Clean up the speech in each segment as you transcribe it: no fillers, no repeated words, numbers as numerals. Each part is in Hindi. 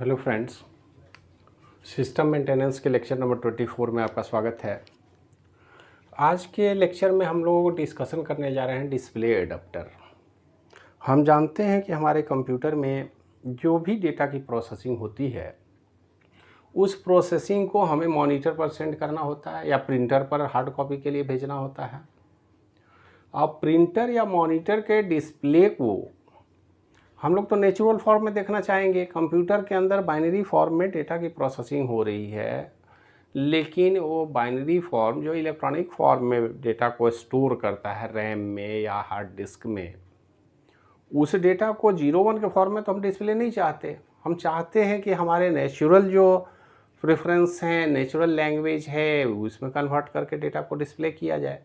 हेलो फ्रेंड्स, सिस्टम मेंटेनेंस के लेक्चर नंबर 24 में आपका स्वागत है। आज के लेक्चर में हम लोग डिस्कशन करने जा रहे हैं डिस्प्ले एडाप्टर। हम जानते हैं कि हमारे कंप्यूटर में जो भी डेटा की प्रोसेसिंग होती है उस प्रोसेसिंग को हमें मॉनिटर पर सेंड करना होता है या प्रिंटर पर हार्ड कॉपी के लिए भेजना होता है। अब प्रिंटर या मॉनिटर के डिस्प्ले को हम लोग तो नेचुरल फॉर्म में देखना चाहेंगे। कंप्यूटर के अंदर बाइनरी फॉर्म में डेटा की प्रोसेसिंग हो रही है, लेकिन वो बाइनरी फॉर्म जो इलेक्ट्रॉनिक फॉर्म में डेटा को स्टोर करता है रैम में या हार्ड डिस्क में, उस डेटा को 0-1 के फॉर्म में तो हम डिस्प्ले नहीं चाहते। हम चाहते हैं कि हमारे नेचुरल जो प्रेफरेंस हैं, नेचुरल लैंग्वेज है, उसमें कन्वर्ट करके डेटा को डिस्प्ले किया जाए।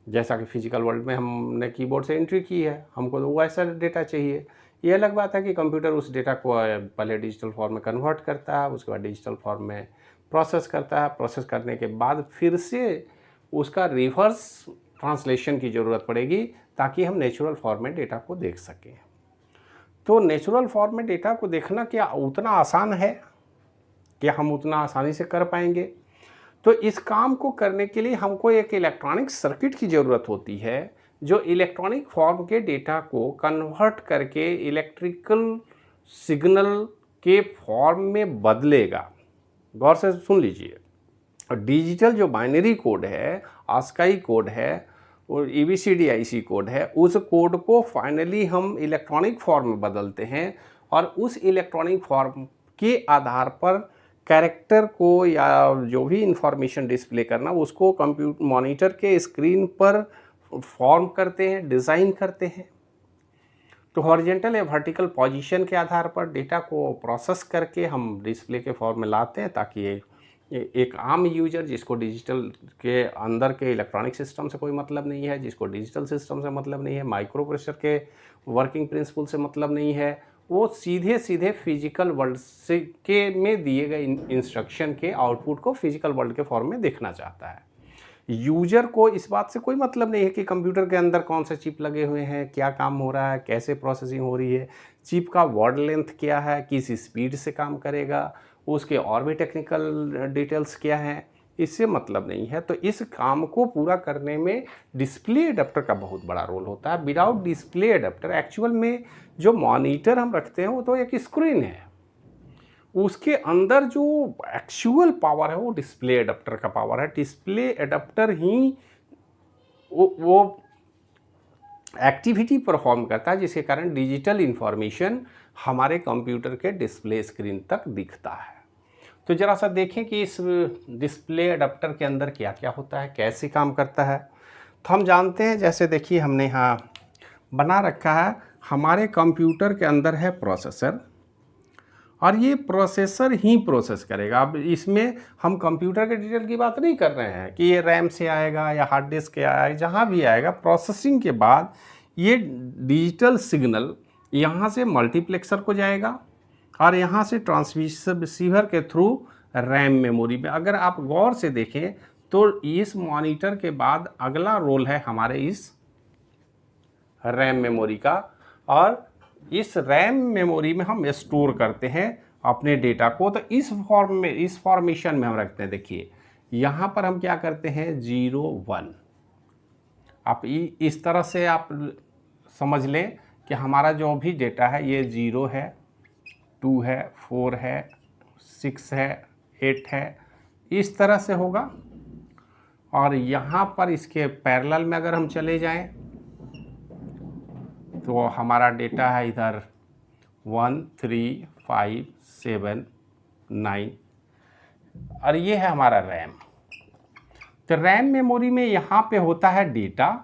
जैसा कि फिजिकल वर्ल्ड में हमने कीबोर्ड से एंट्री की है, हमको तो वैसा डेटा चाहिए। ये अलग बात है कि कंप्यूटर उस डेटा को पहले डिजिटल फॉर्म में कन्वर्ट करता है, उसके बाद डिजिटल फॉर्म में प्रोसेस करता है। प्रोसेस करने के बाद फिर से उसका रिवर्स ट्रांसलेशन की ज़रूरत पड़ेगी ताकि हम नेचुरल फॉर्म में डेटा को देख सकें। तो नेचुरल फॉर्म में डेटा को देखना क्या उतना आसान है? क्या हम उतना आसानी से कर पाएंगे? तो इस काम को करने के लिए हमको एक इलेक्ट्रॉनिक सर्किट की ज़रूरत होती है जो इलेक्ट्रॉनिक फॉर्म के डेटा को कन्वर्ट करके इलेक्ट्रिकल सिग्नल के फॉर्म में बदलेगा। गौर से सुन लीजिए, डिजिटल जो बाइनरी कोड है, आस्काई कोड है और ABCDIC कोड है, उस कोड को फाइनली हम इलेक्ट्रॉनिक फॉर्म में बदलते हैं और उस इलेक्ट्रॉनिक फॉर्म के आधार पर कैरेक्टर को या जो भी इंफॉर्मेशन डिस्प्ले करना उसको कंप्यूटर मॉनिटर के स्क्रीन पर फॉर्म करते हैं, डिज़ाइन करते हैं। तो हॉरिजॉन्टल या वर्टिकल पोजीशन के आधार पर डेटा को प्रोसेस करके हम डिस्प्ले के फॉर्म में लाते हैं ताकि एक आम यूजर जिसको डिजिटल के अंदर के इलेक्ट्रॉनिक सिस्टम से कोई मतलब नहीं है, जिसको डिजिटल सिस्टम से मतलब नहीं है, माइक्रो प्रोसेसर के वर्किंग प्रिंसिपल से मतलब नहीं है, वो सीधे सीधे फिजिकल वर्ल्ड से के में दिए गए इंस्ट्रक्शन के आउटपुट को फिजिकल वर्ल्ड के फॉर्म में देखना चाहता है। यूजर को इस बात से कोई मतलब नहीं है कि कंप्यूटर के अंदर कौन से चिप लगे हुए हैं, क्या काम हो रहा है, कैसे प्रोसेसिंग हो रही है, चिप का वर्ड लेंथ क्या है, किस स्पीड से काम करेगा, उसके और भी टेक्निकल डिटेल्स क्या हैं, इससे मतलब नहीं है। तो इस काम को पूरा करने में डिस्प्ले एडाप्टर का बहुत बड़ा रोल होता है। विदाउट डिस्प्ले एडाप्टर एक्चुअल में जो मॉनिटर हम रखते हैं वो तो एक स्क्रीन है, उसके अंदर जो एक्चुअल पावर है वो डिस्प्ले एडाप्टर का पावर है। डिस्प्ले एडाप्टर ही वो एक्टिविटी परफॉर्म करता है जिसके कारण डिजिटल इन्फॉर्मेशन हमारे कंप्यूटर के डिस्प्ले स्क्रीन तक दिखता है। तो ज़रा सा देखें कि इस डिस्प्ले एडाप्टर के अंदर क्या क्या होता है, कैसे काम करता है। तो हम जानते हैं, जैसे देखिए हमने यहाँ बना रखा है, हमारे कंप्यूटर के अंदर है प्रोसेसर और ये प्रोसेसर ही प्रोसेस करेगा। अब इसमें हम कंप्यूटर के डिटेल की बात नहीं कर रहे हैं कि ये रैम से आएगा या हार्ड डिस्क से आएगा, जहाँ भी आएगा प्रोसेसिंग के बाद ये डिजिटल सिग्नल यहाँ से मल्टीप्लेक्सर को जाएगा और यहाँ से ट्रांससीवर के थ्रू रैम मेमोरी में। अगर आप गौर से देखें तो इस मॉनिटर के बाद अगला रोल है हमारे इस रैम मेमोरी का, और इस रैम मेमोरी में हम स्टोर करते हैं अपने डेटा को। तो इस फॉर्म में, इस फॉर्मेशन में हम रखते हैं। देखिए यहाँ पर हम क्या करते हैं, 0-1। आप इस तरह से आप समझ लें कि हमारा जो भी डेटा है ये 0 है, 2 है, 4 है, 6 है, 8 है, इस तरह से होगा। और यहाँ पर इसके पैरेलल में अगर हम चले जाएं तो हमारा डेटा है इधर 1, 3, 5, 7, 9 और ये है हमारा रैम। तो रैम मेमोरी में यहाँ पे होता है डेटा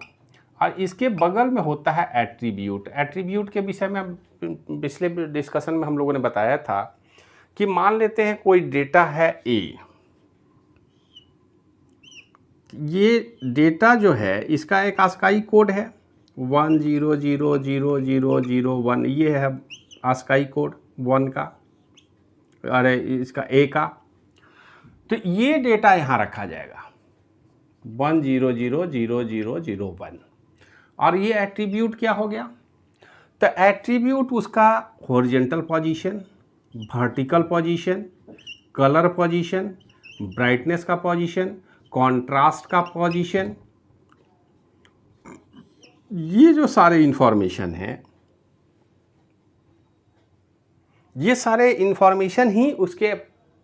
और इसके बगल में होता है एट्रीब्यूट। एट्रीब्यूट के विषय में पिछले डिस्कशन में हम लोगों ने बताया था कि मान लेते हैं कोई डेटा है A। ये डेटा जो है इसका एक आस्काई कोड है 10000001, ये है आस्काई कोड 1 का, अरे इसका A का। तो ये डेटा यहाँ रखा जाएगा 10000001 और ये एट्रीब्यूट क्या हो गया, तो एट्रीब्यूट उसका horizontal position, vertical position, colour position, brightness का पोजीशन, कॉन्ट्रास्ट का पोजीशन, ये जो सारे इंफॉर्मेशन हैं, ये सारे इंफॉर्मेशन ही उसके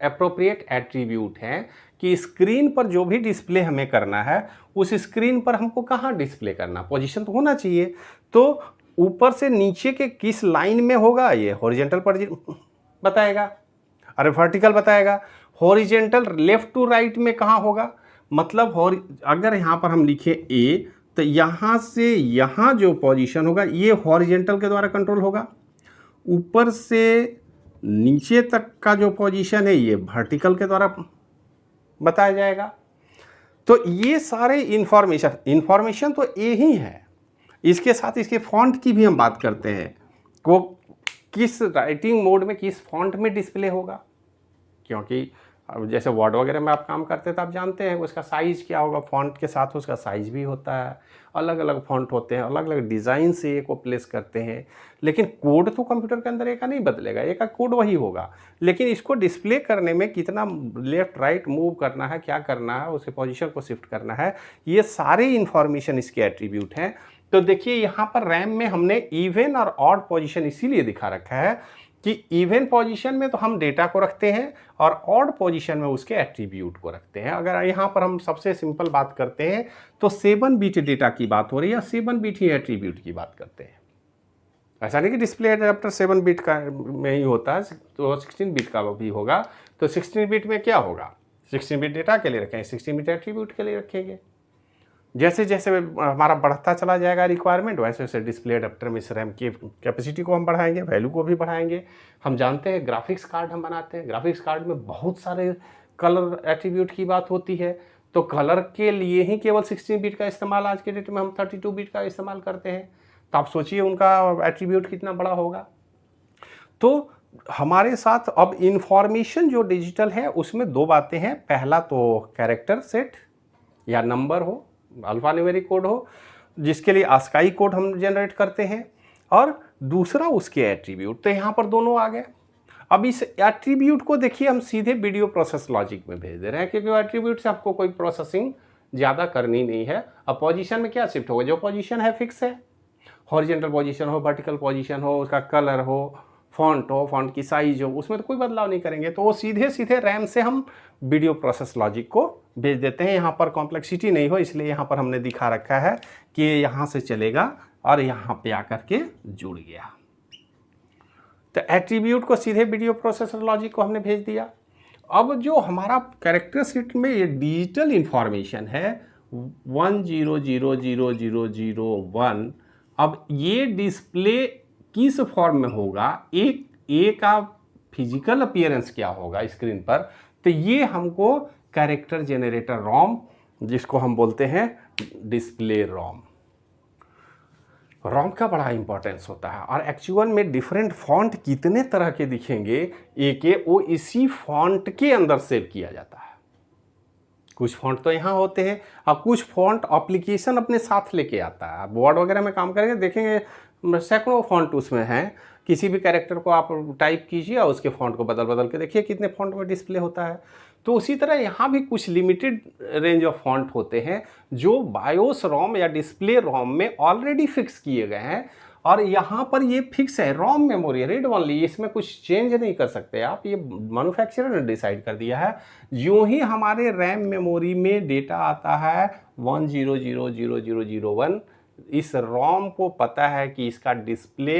एप्रोप्रिएट एट्रीब्यूट हैं कि स्क्रीन पर जो भी डिस्प्ले हमें करना है उस स्क्रीन पर हमको कहाँ डिस्प्ले करना, पोजीशन तो होना चाहिए। तो ऊपर से नीचे के किस लाइन में होगा, ये हॉरिजेंटल पर बताएगा, अरे वर्टिकल बताएगा, हॉरिजेंटल लेफ्ट टू राइट में कहाँ होगा, मतलब अगर यहाँ पर हम लिखें ए तो यहाँ से यहाँ जो पोजीशन होगा ये हॉरिजेंटल के द्वारा कंट्रोल होगा, ऊपर से नीचे तक का जो पोजीशन है ये वर्टिकल के द्वारा बताया जाएगा। तो ये सारे इंफॉर्मेशन तो ए ही है, इसके साथ इसके फॉन्ट की भी हम बात करते हैं, वो किस राइटिंग मोड में किस फॉन्ट में डिस्प्ले होगा, क्योंकि अब जैसे वर्ड वगैरह में आप काम करते हैं तो आप जानते हैं उसका साइज़ क्या होगा, फॉन्ट के साथ उसका साइज़ भी होता है, अलग अलग फॉन्ट होते हैं, अलग अलग डिज़ाइन से एक को प्लेस करते हैं, लेकिन कोड तो कंप्यूटर के अंदर एक का नहीं बदलेगा, एक का कोड वही होगा, लेकिन इसको डिस्प्ले करने में कितना लेफ़्ट राइट मूव करना है, क्या करना है, उसके पोजीशन को शिफ्ट करना है, ये सारे इन्फॉर्मेशन इसके एट्रीब्यूट हैं। तो देखिए यहाँ पर रैम में हमने इवन और ऑड पोजीशन इसीलिए दिखा रखा है कि इवन पोजीशन में तो हम डेटा को रखते हैं और ऑड पोजीशन में उसके एट्रीब्यूट को रखते हैं। अगर यहाँ पर हम सबसे सिंपल बात करते हैं तो 7 बिट डेटा की बात हो रही है, 7 बिट ही एट्रीब्यूट की बात करते हैं। ऐसा नहीं कि डिस्प्ले एडाप्टर 7 बिट का में ही होता है, तो 16 बिट का भी होगा। तो 16 बिट में क्या होगा, 16 बिट डेटा के लिए रखेंगे, 16 बिट एट्रीब्यूट के लिए रखेंगे। जैसे जैसे हमारा बढ़ता चला जाएगा रिक्वायरमेंट, वैसे वैसे डिस्प्ले एडाप्टर में इस रैम की कैपेसिटी को हम बढ़ाएंगे, वैल्यू को भी बढ़ाएंगे। हम जानते हैं ग्राफिक्स कार्ड हम बनाते हैं, ग्राफिक्स कार्ड में बहुत सारे कलर एट्रीब्यूट की बात होती है, तो कलर के लिए ही केवल 16 बिट का इस्तेमाल आज के डेट में हम 32 बिट का इस्तेमाल करते हैं। तो आप सोचिए उनका एट्रीब्यूट कितना बड़ा होगा। तो हमारे साथ अब इंफॉर्मेशन जो डिजिटल है उसमें दो बातें हैं, पहला तो कैरेक्टर सेट या नंबर हो, अल्फा न्यूमेरिक कोड हो, जिसके लिए आस्काई कोड हम जनरेट करते हैं, और दूसरा उसके एट्रीब्यूट। तो यहाँ पर दोनों आ गए। अब इस एट्रीब्यूट को देखिए हम सीधे वीडियो प्रोसेस लॉजिक में भेज दे रहे हैं, क्योंकि एट्रीब्यूट से आपको कोई प्रोसेसिंग ज़्यादा करनी नहीं है। अब पोजीशन में क्या शिफ्ट होगा, जो पोजीशन है फिक्स है, हॉरिजेंटल पोजीशन हो, वर्टिकल पोजीशन हो, उसका कलर हो, फॉन्ट हो, फॉन्ट की साइज हो, उसमें तो कोई बदलाव नहीं करेंगे। तो वो सीधे सीधे रैम से हम वीडियो प्रोसेस लॉजिक को भेज देते हैं। यहाँ पर कॉम्प्लेक्सिटी नहीं हो, इसलिए यहाँ पर हमने दिखा रखा है कि यहाँ से चलेगा और यहाँ पे आकर के जुड़ गया। तो एट्रीब्यूट को सीधे वीडियो प्रोसेसर लॉजिक को हमने भेज दिया। अब जो हमारा कैरेक्टर शीट में ये डिजिटल इंफॉर्मेशन है 10000001, अब ये डिस्प्ले किस फॉर्म में होगा, एक ए का फिजिकल अपीयरेंस क्या होगा स्क्रीन पर, तो ये हमको कैरेक्टर जनरेटर रॉम, जिसको हम बोलते हैं डिस्प्ले रॉम, रॉम का बड़ा इंपॉर्टेंस होता है। और एक्चुअल में डिफरेंट फॉन्ट कितने तरह के दिखेंगे ए के, वो इसी फॉन्ट के अंदर सेव किया जाता है। कुछ फॉन्ट तो यहाँ होते हैं और कुछ फॉन्ट एप्लीकेशन अपने साथ लेके आता है। आप वर्ड वगैरह में काम करेंगे देखेंगे सैकड़ों फॉन्ट उसमें हैं, किसी भी कैरेक्टर को आप टाइप कीजिए और उसके फॉन्ट को बदल बदल के देखिए कितने फॉन्ट में डिस्प्ले होता है। तो उसी तरह यहाँ भी कुछ लिमिटेड रेंज ऑफ फॉन्ट होते हैं जो बायोस रॉम या डिस्प्ले रॉम में ऑलरेडी फिक्स किए गए हैं, और यहाँ पर ये फिक्स है, रॉम मेमोरी रीड ओनली, इसमें कुछ चेंज नहीं कर सकते आप, ये मैन्युफैक्चरर ने डिसाइड कर दिया है। यूँ ही हमारे रैम मेमोरी में डेटा आता है 10000001, इस रॉम को पता है कि इसका डिस्प्ले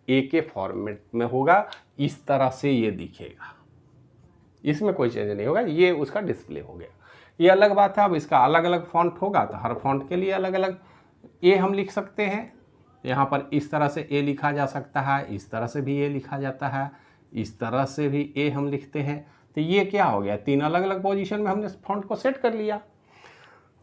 ए के फॉर्मेट में होगा, इस तरह से ये दिखेगा, इसमें कोई चेंज नहीं होगा, ये उसका डिस्प्ले हो गया। ये अलग बात है। अब इसका अलग अलग फॉन्ट होगा तो हर फॉन्ट के लिए अलग अलग ए हम लिख सकते हैं। यहाँ पर इस तरह से ए लिखा जा सकता है, इस तरह से भी ए लिखा जाता है, इस तरह से भी ए हम लिखते हैं। तो ये क्या हो गया, तीन अलग अलग पोजीशन में हमने फॉन्ट को सेट कर लिया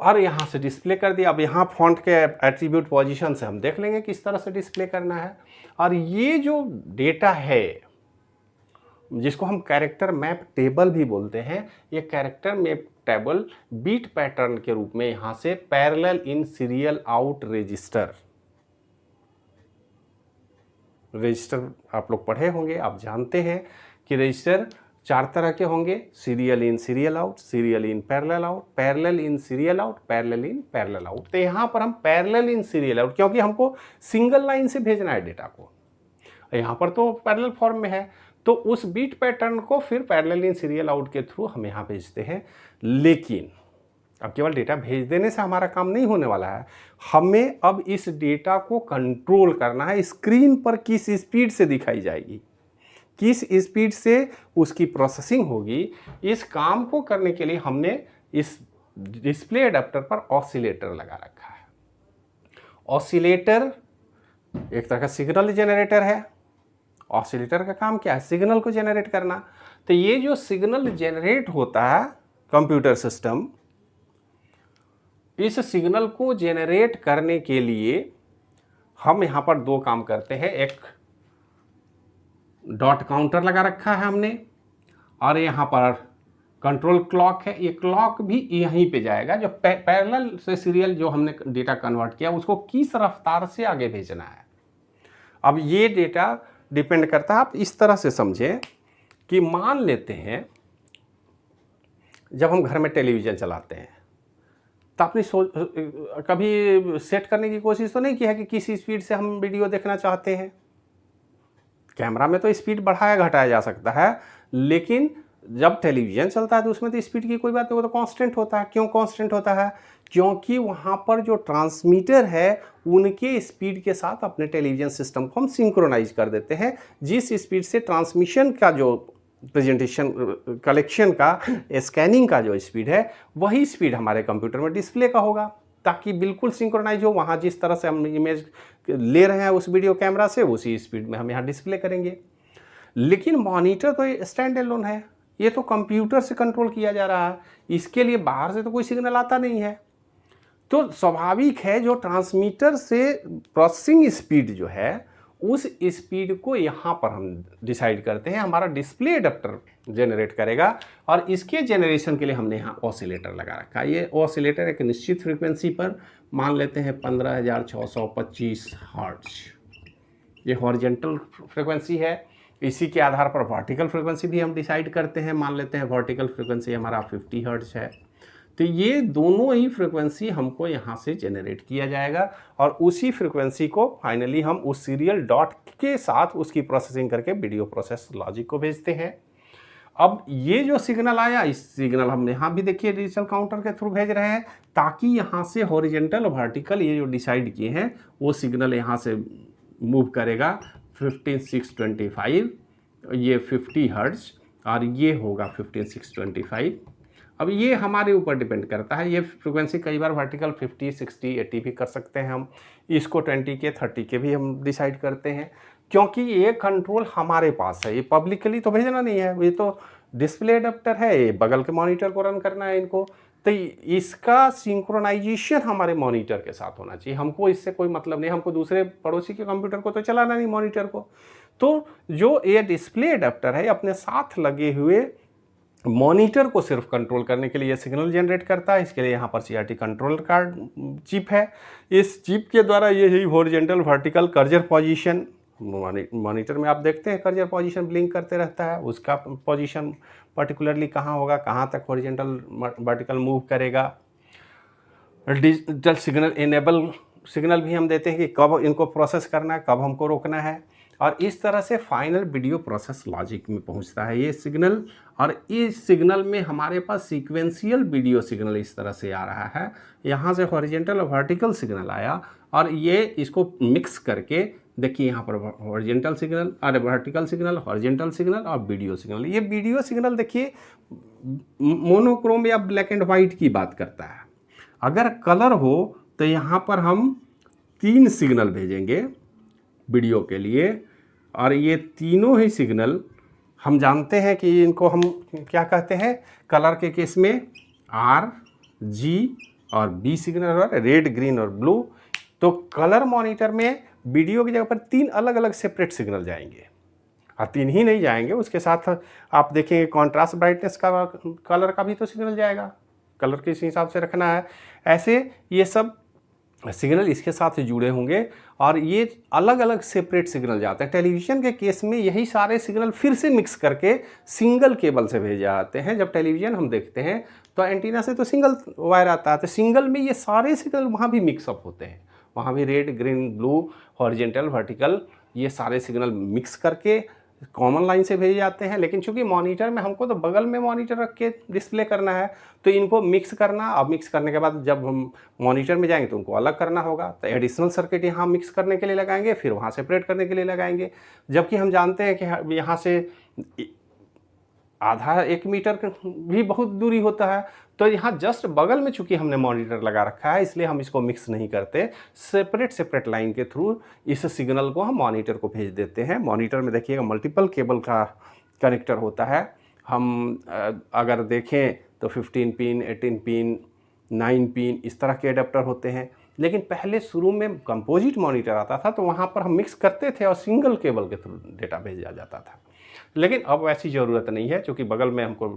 और यहाँ से डिस्प्ले कर दिया। अब यहाँ फॉन्ट के एट्रीब्यूट पोजीशन से हम देख लेंगे किस तरह से डिस्प्ले करना है। और ये जो डेटा है जिसको हम कैरेक्टर मैप टेबल भी बोलते हैं, ये character map table bit pattern के रूप में यहाँ से parallel in serial out register आप लोग पढ़े होंगे, आप जानते हैं कि रजिस्टर 4 तरह के होंगे, serial in serial out, serial in parallel out, parallel in serial out, parallel in parallel out. तो यहाँ पर हम पैरेलल इन सीरियल आउट, क्योंकि हमको सिंगल लाइन से भेजना है डेटा को, यहाँ पर तो पैरेलल फॉर्म में है, तो उस बीट पैटर्न को फिर पैरेलल इन सीरियल आउट के थ्रू हम यहाँ भेजते हैं। लेकिन अब केवल डेटा भेज देने से हमारा काम नहीं होने वाला है, हमें अब इस डेटा को कंट्रोल करना है। स्क्रीन पर किस स्पीड से दिखाई जाएगी, किस स्पीड से उसकी प्रोसेसिंग होगी, इस काम को करने के लिए हमने इस डिस्प्ले एडाप्टर पर ऑसिलेटर लगा रखा है। ऑसिलेटर एक तरह का सिग्नल जनरेटर है। ऑसिलेटर का काम क्या है? सिग्नल को जनरेट करना। तो ये जो सिग्नल जनरेट होता है कंप्यूटर सिस्टम, इस सिग्नल को जनरेट करने के लिए हम यहाँ पर दो काम करते हैं। एक डॉट काउंटर लगा रखा है हमने, और यहाँ पर कंट्रोल क्लॉक है। ये क्लॉक भी यहीं पे जाएगा, जो पैरेलल से सीरियल जो हमने डेटा कन्वर्ट किया उसको किस रफ्तार से आगे भेजना है। अब ये डेटा डिपेंड करता है, आप इस तरह से समझें कि मान लेते हैं जब हम घर में टेलीविज़न चलाते हैं तो आपने कभी सेट करने की कोशिश तो नहीं की है कि किस स्पीड से हम वीडियो देखना चाहते हैं। कैमरा में तो स्पीड बढ़ाया घटाया जा सकता है, लेकिन जब टेलीविज़न चलता है तो उसमें तो स्पीड की कोई बात नहीं, वो तो कांस्टेंट होता है। क्यों कांस्टेंट होता है? क्योंकि वहाँ पर जो ट्रांसमीटर है उनके स्पीड के साथ अपने टेलीविज़न सिस्टम को हम सिंक्रोनाइज कर देते हैं। जिस स्पीड से ट्रांसमिशन का जो प्रेजेंटेशन कलेक्शन का स्कैनिंग का जो स्पीड है, वही स्पीड हमारे कंप्यूटर में डिस्प्ले का होगा, ताकि बिल्कुल सिंक्रोनाइज हो। वहाँ जिस तरह से हम इमेज ले रहे हैं उस वीडियो कैमरा से, उसी स्पीड में हम यहाँ डिस्प्ले करेंगे। लेकिन मॉनिटर तो स्टैंड एलोन है, ये तो कंप्यूटर से कंट्रोल किया जा रहा है, इसके लिए बाहर से तो कोई सिग्नल आता नहीं है। तो स्वाभाविक है जो ट्रांसमीटर से प्रोसेसिंग स्पीड जो है उस स्पीड को यहाँ पर हम डिसाइड करते हैं, हमारा डिस्प्ले एडाप्टर जनरेट करेगा। और इसके जनरेशन के लिए हमने यहाँ ऑसिलेटर लगा रखा है। ये ऑसिलेटर एक निश्चित फ्रीक्वेंसी पर, मान लेते हैं 15,625 हर्ट्ज, ये हॉरिजॉन्टल फ्रीक्वेंसी है। इसी के आधार पर वर्टिकल फ्रीक्वेंसी भी हम डिसाइड करते हैं, मान लेते हैं वर्टिकल फ्रीक्वेंसी हमारा 50 हर्ट्ज है। तो ये दोनों ही फ्रीक्वेंसी हमको यहाँ से जनरेट किया जाएगा, और उसी फ्रीक्वेंसी को फाइनली हम उस सीरियल डॉट के साथ उसकी प्रोसेसिंग करके वीडियो प्रोसेस लॉजिक को भेजते हैं। अब ये जो सिग्नल आया, इस सिग्नल हम यहाँ भी देखिए डिजिटल काउंटर के थ्रू भेज रहे हैं, ताकि यहाँ से हॉरिजॉन्टल और वर्टिकल ये जो डिसाइड किए हैं वो सिग्नल यहाँ से मूव करेगा 15625, ये 50 हर्ट्ज और ये होगा 15625। अब ये हमारे ऊपर डिपेंड करता है, ये फ्रीक्वेंसी कई बार वर्टिकल 50, 60, 80 भी कर सकते हैं हम, इसको 20 के 30 के भी हम डिसाइड करते हैं, क्योंकि ये कंट्रोल हमारे पास है। ये पब्लिकली तो भेजना नहीं है, ये तो डिस्प्ले एडाप्टर है, ये बगल के मॉनिटर को रन करना है इनको। तो इसका सिंक्रोनाइजेशन हमारे मॉनिटर के साथ होना चाहिए, हमको इससे कोई मतलब नहीं, हमको दूसरे पड़ोसी के कंप्यूटर को तो चलाना नहीं, मॉनिटर को। तो जो ये डिस्प्ले एडाप्टर है अपने साथ लगे हुए मॉनिटर को सिर्फ कंट्रोल करने के लिए ये सिग्नल जनरेट करता है। इसके लिए यहाँ पर CRT कंट्रोल कार्ड चिप है। इस चिप के द्वारा ये horizontal vertical cursor position, monitor में आप देखते हैं कर्सर पोजीशन ब्लिंक करते रहता है, उसका पोजीशन पर्टिकुलरली कहाँ होगा, कहाँ तक हॉरिजॉन्टल वर्टिकल मूव करेगा। डिजिटल सिग्नल इनेबल सिग्नल भी हम देते हैं कि कब इनको प्रोसेस करना है, कब हमको रोकना है, और इस तरह से फाइनल वीडियो प्रोसेस लॉजिक में पहुंचता है ये सिग्नल। और इस सिग्नल में हमारे पास सीक्वेंशियल वीडियो सिग्नल इस तरह से आ रहा है, यहाँ से हॉरिजॉन्टल और वर्टिकल सिग्नल आया, और ये इसको मिक्स करके देखिए यहाँ पर हॉरिजॉन्टल सिग्नल और वर्टिकल सिग्नल, हॉरिजॉन्टल सिग्नल और वीडियो सिग्नल। ये वीडियो सिग्नल देखिए मोनोक्रोम या ब्लैक एंड वाइट की बात करता है। अगर कलर हो तो यहाँ पर हम 3 सिग्नल भेजेंगे वीडियो के लिए, और ये तीनों ही सिग्नल हम जानते हैं कि इनको हम क्या कहते हैं, कलर के केस में R, G और B सिग्नल, और रेड, ग्रीन और ब्लू। तो कलर मॉनिटर में वीडियो की जगह पर 3 अलग अलग सेपरेट सिग्नल जाएंगे, और 3 ही नहीं जाएंगे, उसके साथ आप देखेंगे कॉन्ट्रास्ट ब्राइटनेस का कलर का भी तो सिग्नल जाएगा, कलर किस हिसाब से रखना है। ऐसे ये सब सिग्नल इसके साथ जुड़े होंगे और ये अलग अलग सेपरेट सिग्नल जाते हैं। टेलीविज़न के केस में यही सारे सिग्नल फिर से मिक्स करके सिंगल केबल से भेजे जाते हैं। जब टेलीविज़न हम देखते हैं तो एंटीना से तो सिंगल वायर आता है, तो सिंगल में ये सारे सिग्नल वहाँ भी मिक्सअप होते हैं। वहाँ भी red, green, blue, horizontal, vertical, ये सारे सिग्नल मिक्स करके कॉमन लाइन से भेजे जाते हैं। लेकिन चूंकि मॉनिटर में हमको तो बगल में मॉनिटर रख के डिस्प्ले करना है, तो इनको मिक्स करना, अब मिक्स करने के बाद जब हम मॉनिटर में जाएंगे तो उनको अलग करना होगा। तो एडिशनल सर्किट यहाँ मिक्स करने के लिए लगाएंगे, फिर वहाँ सेपरेट करने के लिए लगाएंगे। जबकि हम जानते हैं कि यहाँ से आधा 1 मीटर भी बहुत दूरी होता है, तो यहाँ जस्ट बगल में चूंकि हमने मॉनिटर लगा रखा है, इसलिए हम इसको मिक्स नहीं करते। सेपरेट लाइन के थ्रू इस सिग्नल को हम मॉनिटर को भेज देते हैं। मॉनिटर में देखिएगा मल्टीपल केबल का कनेक्टर होता है। हम अगर देखें तो 15 पिन, 18 पिन, 9 पिन, इस तरह के एडाप्टर होते हैं। लेकिन पहले शुरू में कंपोजिट मॉनिटर आता था, तो वहाँ पर हम मिक्स करते थे और सिंगल केबल के थ्रू डेटा भेजा जाता था। लेकिन अब वैसी ज़रूरत नहीं है, क्योंकि बगल में हमको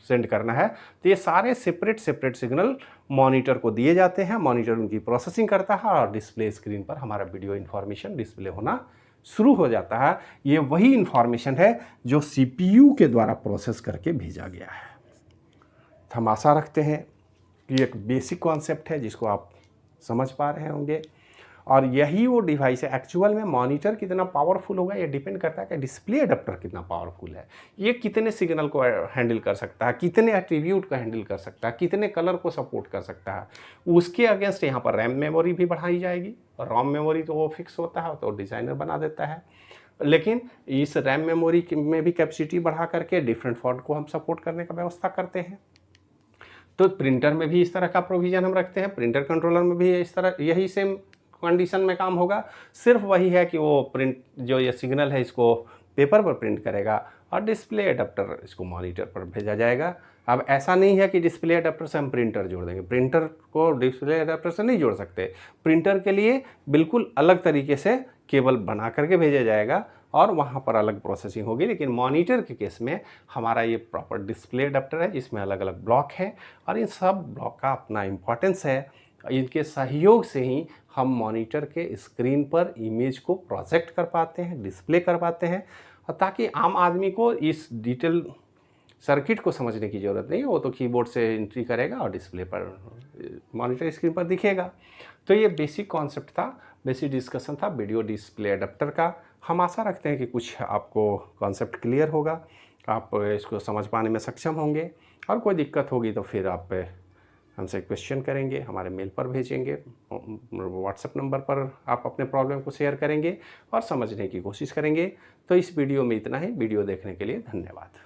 सेंड करना है, तो ये सारे सेपरेट सिग्नल मॉनिटर को दिए जाते हैं। मॉनिटर उनकी प्रोसेसिंग करता है और डिस्प्ले स्क्रीन पर हमारा वीडियो इन्फॉर्मेशन डिस्प्ले होना शुरू हो जाता है। ये वही इन्फॉर्मेशन है जो CPU के द्वारा प्रोसेस करके भेजा गया है। हम आशा रखते हैं कि एक बेसिक कॉन्सेप्ट है जिसको आप समझ पा रहे होंगे, और यही वो डिवाइस है। एक्चुअल में मॉनिटर कितना पावरफुल होगा ये डिपेंड करता है कि डिस्प्ले अडेप्टर कितना पावरफुल है, ये कितने सिग्नल को हैंडल कर सकता है, कितने एट्रीब्यूट को हैंडल कर सकता है, कितने कलर को सपोर्ट कर सकता है। उसके अगेंस्ट यहाँ पर रैम मेमोरी भी बढ़ाई जाएगी, और रॉम मेमोरी तो वो फिक्स होता है, तो डिज़ाइनर बना देता है। लेकिन इस रैम मेमोरी में भी कैपेसिटी बढ़ा करके डिफरेंट फॉन्ट को हम सपोर्ट करने का व्यवस्था करते हैं। तो प्रिंटर में भी इस तरह का प्रोविज़न हम रखते हैं। प्रिंटर कंट्रोलर में भी इस तरह यही सेम कंडीशन में काम होगा। सिर्फ वही है कि वो प्रिंट जो ये सिग्नल है इसको पेपर पर प्रिंट करेगा और डिस्प्ले एडाप्टर इसको मॉनिटर पर भेजा जाएगा। अब ऐसा नहीं है कि डिस्प्ले एडाप्टर से हम प्रिंटर जोड़ देंगे, प्रिंटर को डिस्प्ले एडाप्टर से नहीं जोड़ सकते। प्रिंटर के लिए बिल्कुल अलग तरीके से केबल बना करके भेजा जाएगा और वहाँ पर अलग प्रोसेसिंग होगी। लेकिन मॉनिटर के केस में हमारा ये प्रॉपर डिस्प्ले एडाप्टर है जिसमें अलग अलग ब्लॉक हैं, और इन सब ब्लॉक का अपना इम्पॉर्टेंस है। इनके सहयोग से ही हम मॉनिटर के स्क्रीन पर इमेज को प्रोजेक्ट कर पाते हैं, डिस्प्ले कर पाते हैं, और ताकि आम आदमी को इस डिटेल सर्किट को समझने की ज़रूरत नहीं है। वो तो कीबोर्ड से एंट्री करेगा और डिस्प्ले पर मॉनिटर स्क्रीन पर दिखेगा। तो ये बेसिक कॉन्सेप्ट था, बेसिक डिस्कशन था वीडियो डिस्प्ले एडाप्टर का। हम आशा रखते हैं कि कुछ आपको कॉन्सेप्ट क्लियर होगा, आप इसको समझ पाने में सक्षम होंगे, और कोई दिक्कत होगी तो फिर आप हमसे क्वेश्चन करेंगे, हमारे मेल पर भेजेंगे, व्हाट्सएप नंबर पर आप अपने प्रॉब्लम को शेयर करेंगे और समझने की कोशिश करेंगे। तो इस वीडियो में इतना ही। वीडियो देखने के लिए धन्यवाद।